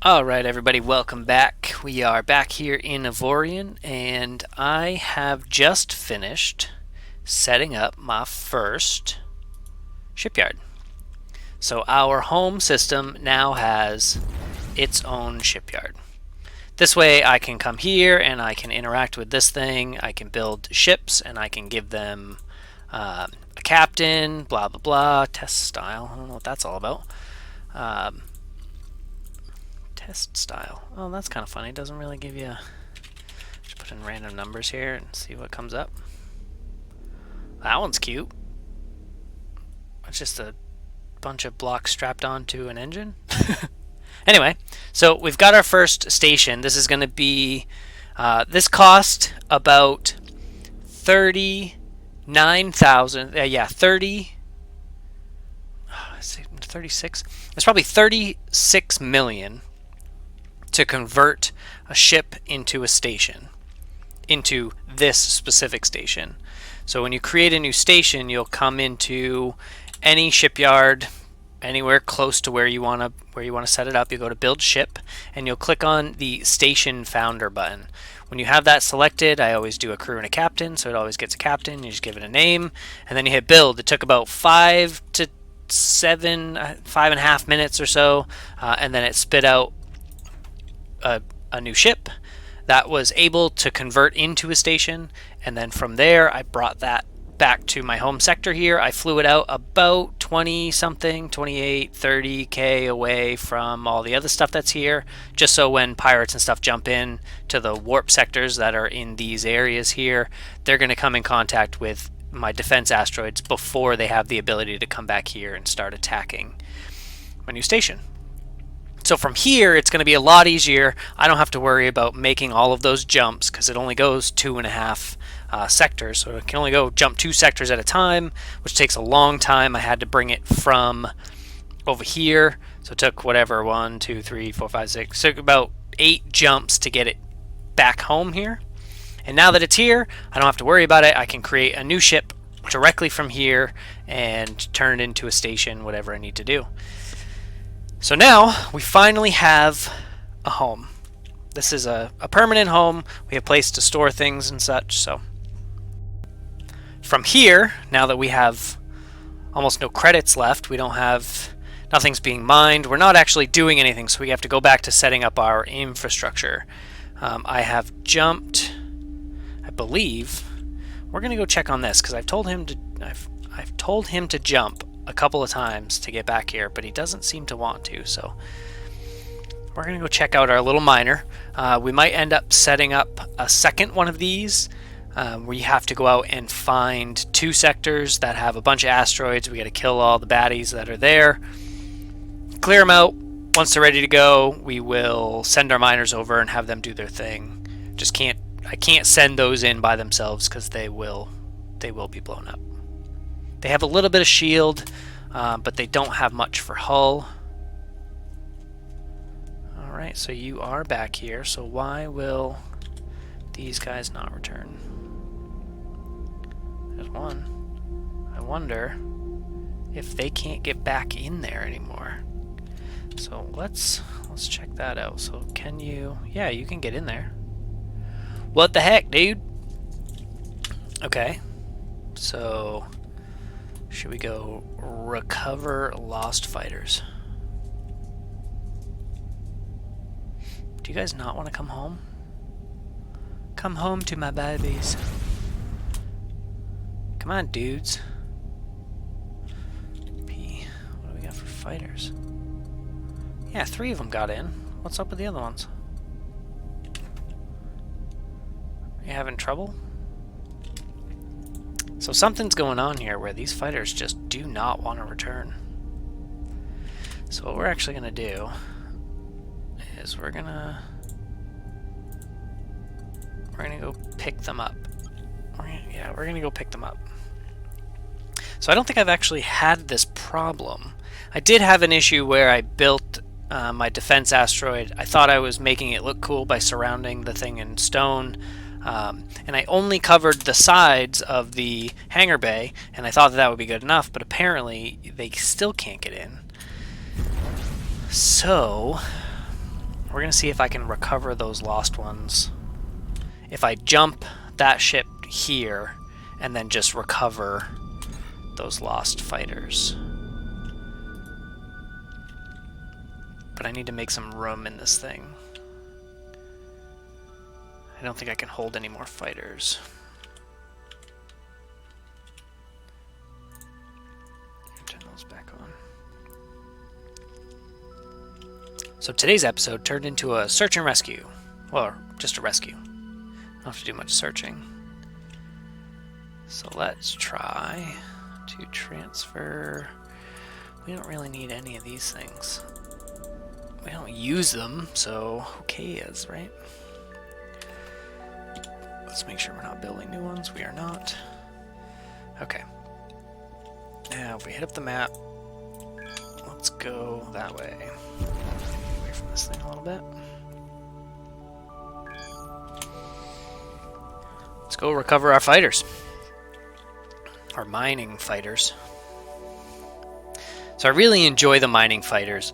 Alright everybody, welcome back. We are back here in Avorion, and I have just finished setting up my first shipyard. So our home system now has its own shipyard. This way I can come here and I can interact with this thing, I can build ships and I can give them a captain, blah blah blah, test style, I don't know what that's all about. Um, Test style. Oh, that's kind of funny. It doesn't really give you... Just put in random numbers here and see what comes up. That one's cute. It's just a bunch of blocks strapped onto an engine. Anyway, so we've got our first station. This is going to be... this cost about 39,000... yeah, 36? It's probably 36 million to convert a ship into a station, into this specific station. So when you create a new station, you'll come into any shipyard anywhere close to where you want to set it up. You go to build ship and you'll click on the station founder button. When you have that selected, I always do a crew and a captain, so it always gets a captain. You just give it a name and then you hit build. It took about 5.5 minutes or so, and then it spit out a new ship that was able to convert into a station, and then from there I brought that back to my home sector here. I flew it out about 20 something, 28, 30k away from all the other stuff that's here, just so when pirates and stuff jump in to the warp sectors that are in these areas here, they're going to come in contact with my defense asteroids before they have the ability to come back here and start attacking my new station. So from here, it's going to be a lot easier. I don't have to worry about making all of those jumps because it only goes 2.5 sectors. So it can only go jump 2 sectors at a time, which takes a long time. I had to bring it from over here. So it took whatever, 1, 2, 3, 4, 5, 6. It took about 8 jumps to get it back home here. And now that it's here, I don't have to worry about it. I can create a new ship directly from here and turn it into a station, whatever I need to do. So now we finally have a home. This is a permanent home. We have a place to store things and such. So from here, now that we have almost no credits left, we don't have, nothing's being mined. We're not actually doing anything, so we have to go back to setting up our infrastructure. I have jumped, I believe. We're gonna go check on this because I've told him to jump a couple of times to get back here, but he doesn't seem to want to, so we're gonna go check out our little miner. We might end up setting up a second one of these. We have to go out and find 2 sectors that have a bunch of asteroids. We got to kill all the baddies that are there, clear them out. Once they're ready to go, we will send our miners over and have them do their thing. I can't send those in by themselves because they will be blown up. They have a little bit of shield, but they don't have much for hull. Alright, so you are back here, so why will these guys not return? There's one. I wonder if they can't get back in there anymore. So let's check that out. So can you... Yeah, you can get in there. What the heck, dude? Okay, so... should we go recover lost fighters? Do you guys not want to come home? Come home to my babies. Come on, dudes. P. What do we got for fighters? Yeah, 3 of them got in. What's up with the other ones? Are you having trouble? So something's going on here where these fighters just do not want to return. So what we're actually going to do is we're going to go pick them up. We're going to go pick them up. So I don't think I've actually had this problem. I did have an issue where I built my defense asteroid. I thought I was making it look cool by surrounding the thing in stone. And I only covered the sides of the hangar bay, and I thought that would be good enough, but apparently they still can't get in. So we're going to see if I can recover those lost ones. If I jump that ship here and then just recover those lost fighters. But I need to make some room in this thing. I don't think I can hold any more fighters. Turn those back on. So today's episode turned into a search and rescue. Well, just a rescue. Don't have to do much searching. So let's try to transfer. We don't really need any of these things. We don't use them, so who cares, right? Let's make sure we're not building new ones. We are not. Okay. Now, if we hit up the map, let's go that way. Away from this thing a little bit. Let's go recover our fighters. Our mining fighters. So I really enjoy the mining fighters.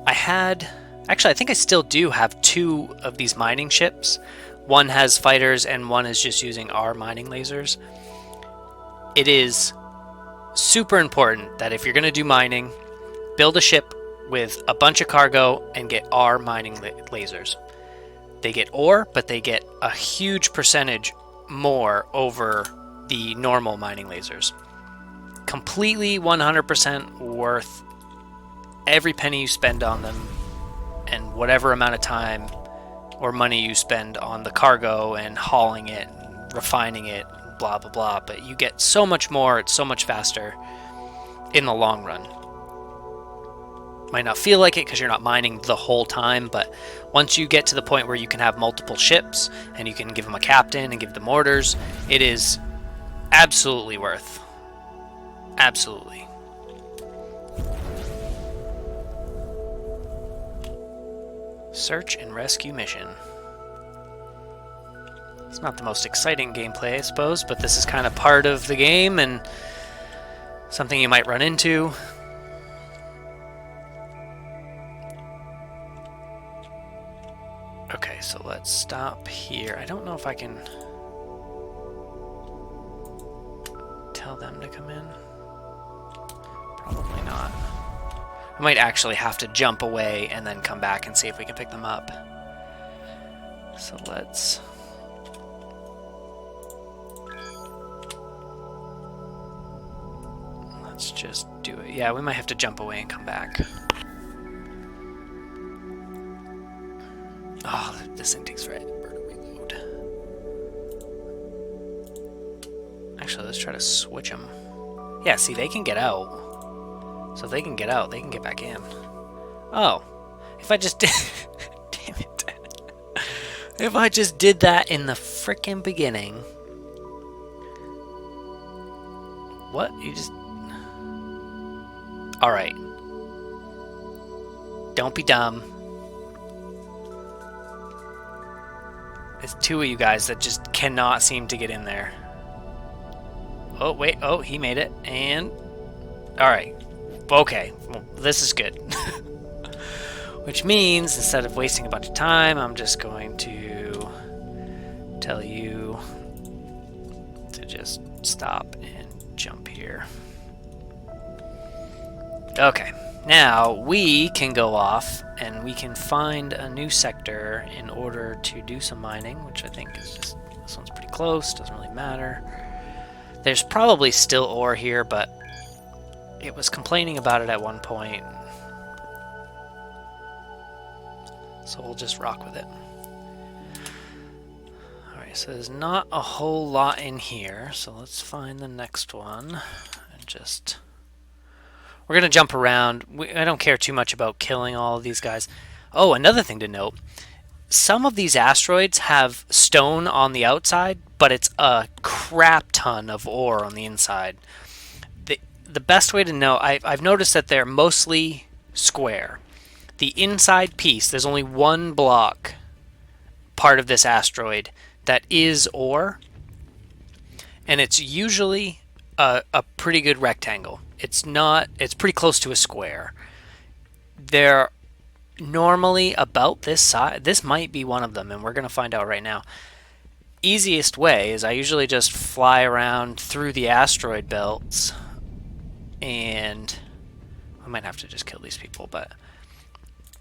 Actually, I think I still do have 2 of these mining ships. One has fighters and one is just using our mining lasers. It is super important that if you're going to do mining, build a ship with a bunch of cargo and get our mining lasers. They get ore, but they get a huge percentage more over the normal mining lasers. Completely 100% worth every penny you spend on them and whatever amount of time or money you spend on the cargo and hauling it, and refining it, blah blah blah, but you get so much more, it's so much faster in the long run. Might not feel like it because you're not mining the whole time, but once you get to the point where you can have multiple ships and you can give them a captain and give them orders, it is absolutely worth. Absolutely. Search and rescue mission. It's not the most exciting gameplay, I suppose, but this is kind of part of the game and something you might run into. Okay, so let's stop here. I don't know if I can tell them to come in. Probably not. I might actually have to jump away and then come back and see if we can pick them up. So let's... let's just do it. Yeah, we might have to jump away and come back. Oh, this thing takes forever to reload. Actually, let's try to switch them. Yeah, see, they can get out. So if they can get out, they can get back in. Oh, if I just did... damn it. If I just did that in the frickin' beginning. What? You just... Alright. Don't be dumb. There's 2 of you guys that just cannot seem to get in there. Oh, wait. Oh, he made it. And... Alright. Okay. Well, this is good. Which means, instead of wasting a bunch of time, I'm just going to tell you to just stop and jump here. Okay. Now, we can go off and we can find a new sector in order to do some mining, which I think is just... this one's pretty close, doesn't really matter. There's probably still ore here, but it was complaining about it at one point. So we'll just rock with it. Alright, so there's not a whole lot in here, so let's find the next one and just... we're going to jump around. I don't care too much about killing all of these guys. Oh, another thing to note. Some of these asteroids have stone on the outside, but it's a crap ton of ore on the inside. The best way to know... I've noticed that they're mostly square. The inside piece, there's only one block part of this asteroid that is ore, and it's usually a pretty good rectangle. It's not... it's pretty close to a square. There normally about this size. This might be one of them, and we're going to find out right now. Easiest way is I usually just fly around through the asteroid belts, and I might have to just kill these people,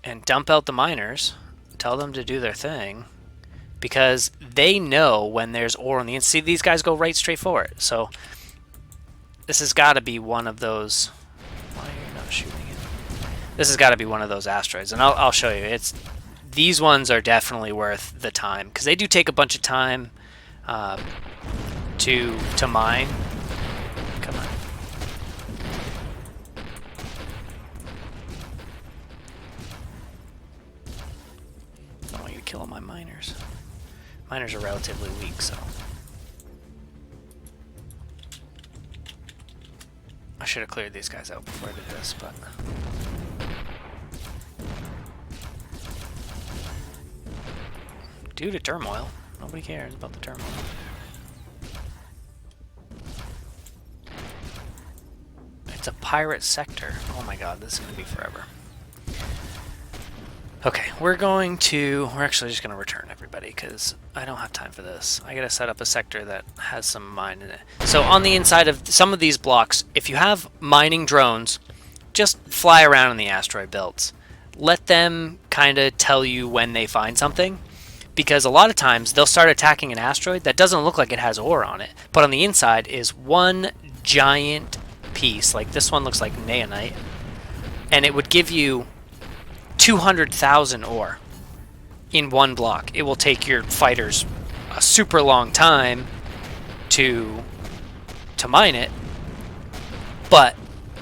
and dump out the miners, tell them to do their thing, because they know when there's ore on the inside. See, these guys go right straight for it, so this has got to be one of those. Why are you not shooting it? This has got to be one of those asteroids, and I'll show you. These ones are definitely worth the time, because they do take a bunch of time to mine. Come on. I don't want you to kill all my miners. Miners are relatively weak, so I should have cleared these guys out before I did this, but due to turmoil, nobody cares about the turmoil. It's a pirate sector. Oh my god, this is going to be forever. Okay, we're actually just going to return everybody, because I don't have time for this. I got to set up a sector that has some mine in it. So on the inside of some of these blocks, if you have mining drones, just fly around in the asteroid belts. Let them kind of tell you when they find something, because a lot of times they'll start attacking an asteroid that doesn't look like it has ore on it, but on the inside is one giant piece. Like this one looks like naonite, and it would give you 200,000 ore in one block. It will take your fighters a super long time to mine it, but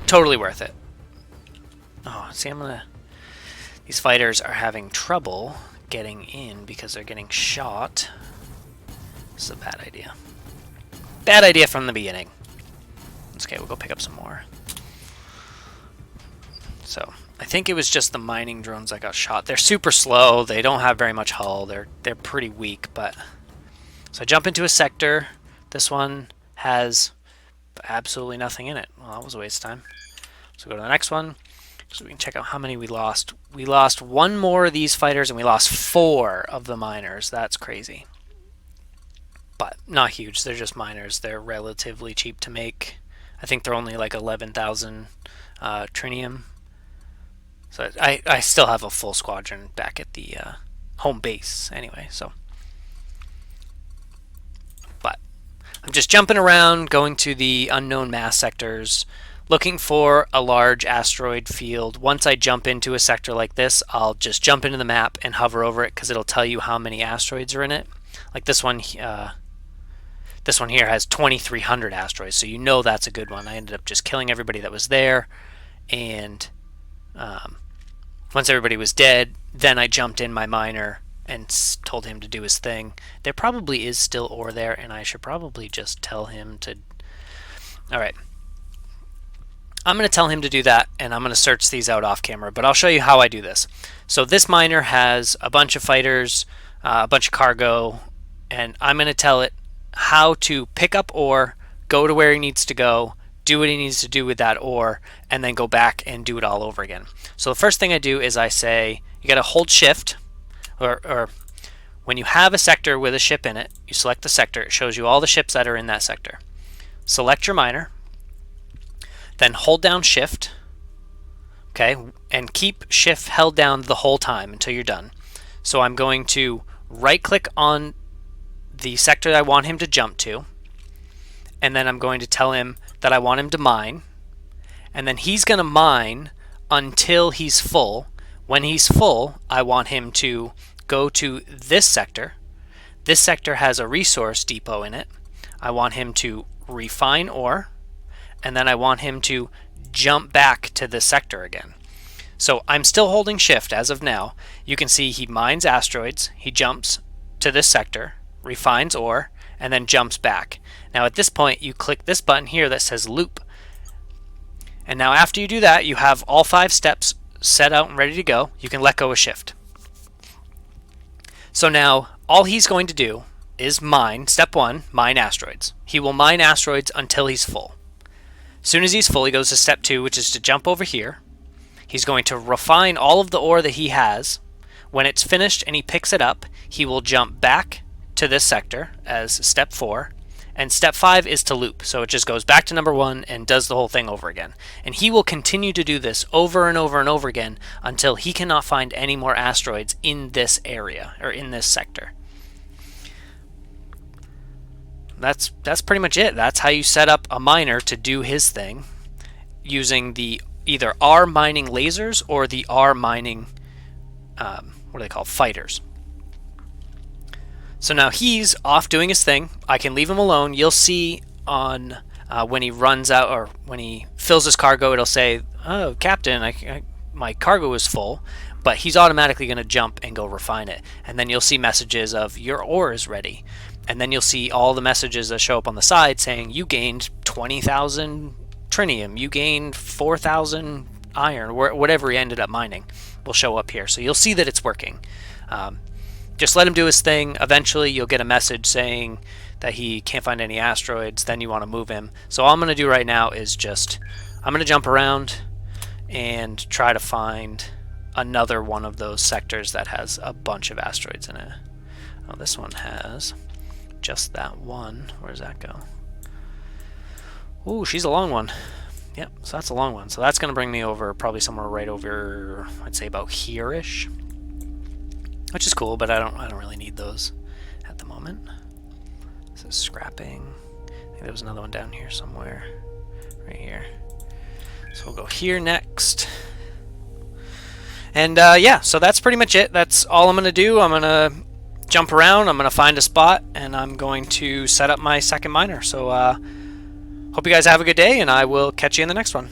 totally worth it. Oh, see, these fighters are having trouble getting in because they're getting shot. This is a bad idea. Bad idea from the beginning. It's okay, we'll go pick up some more. So I think it was just the mining drones that got shot. They're super slow. They don't have very much hull. They're pretty weak. But so I jump into a sector. This one has absolutely nothing in it. Well, that was a waste of time. So go to the next one, so we can check out how many we lost. We lost one more of these fighters, and we lost 4 of the miners. That's crazy. But not huge. They're just miners. They're relatively cheap to make. I think they're only like 11,000 trinium. So I still have a full squadron back at the home base anyway, so. But I'm just jumping around, going to the unknown mass sectors, looking for a large asteroid field. Once I jump into a sector like this, I'll just jump into the map and hover over it, because it'll tell you how many asteroids are in it. Like this one here has 2,300 asteroids, so you know that's a good one. I ended up just killing everybody that was there, and once everybody was dead, then I jumped in my miner and told him to do his thing. There probably is still ore there, and I should probably just tell him to... Alright. I'm going to tell him to do that, and I'm going to search these out off camera, but I'll show you how I do this. So this miner has a bunch of fighters, a bunch of cargo, and I'm going to tell it how to pick up ore, go to where he needs to go, do what he needs to do with that ore, and then go back and do it all over again. So the first thing I do is I say, you got to hold shift, or when you have a sector with a ship in it, you select the sector. It shows you all the ships that are in that sector. Select your miner, then hold down shift, okay, and keep shift held down the whole time until you're done. So I'm going to right click on the sector I want him to jump to, and then I'm going to tell him that I want him to mine, and then he's going to mine until he's full. When he's full, I want him to go to this sector. This sector has a resource depot in it. I want him to refine ore, and then I want him to jump back to this sector again. So I'm still holding shift as of now. You can see he mines asteroids, he jumps to this sector, refines ore, and then jumps back. Now at this point, you click this button here that says loop. And now after you do that, you have all 5 steps set out and ready to go. You can let go of shift. So now all he's going to do is mine. Step 1, mine asteroids. He will mine asteroids until he's full. As soon as he's full, he goes to step 2, which is to jump over here. He's going to refine all of the ore that he has. When it's finished and he picks it up, he will jump back to this sector as step 4. And step 5 is to loop. So it just goes back to number 1 and does the whole thing over again. And he will continue to do this over and over and over again until he cannot find any more asteroids in this area, or in this sector. That's pretty much it. That's how you set up a miner to do his thing using the either R mining lasers or the R mining, what are they called, fighters. So now he's off doing his thing. I can leave him alone. You'll see on when he runs out, or when he fills his cargo, it'll say, "Oh, Captain, my cargo is full," but he's automatically going to jump and go refine it. And then you'll see messages of, "Your ore is ready." And then you'll see all the messages that show up on the side saying, "You gained 20,000 trinium, you gained 4,000 iron," whatever he ended up mining will show up here. So you'll see that it's working. Just let him do his thing. Eventually you'll get a message saying that he can't find any asteroids. Then you want to move him. So all I'm going to do right now is I'm going to jump around and try to find another one of those sectors that has a bunch of asteroids in it. Oh, this one has just that one. Where does that go? Ooh, she's a long one. Yep, so that's a long one. So that's going to bring me over probably somewhere right over, I'd say about here-ish. Which is cool, but I don't really need those at the moment. This is scrapping. I think there was another one down here somewhere. Right here. So we'll go here next. And yeah, so that's pretty much it. That's all I'm going to do. I'm going to jump around, I'm going to find a spot, and I'm going to set up my second miner. So hope you guys have a good day, and I will catch you in the next one.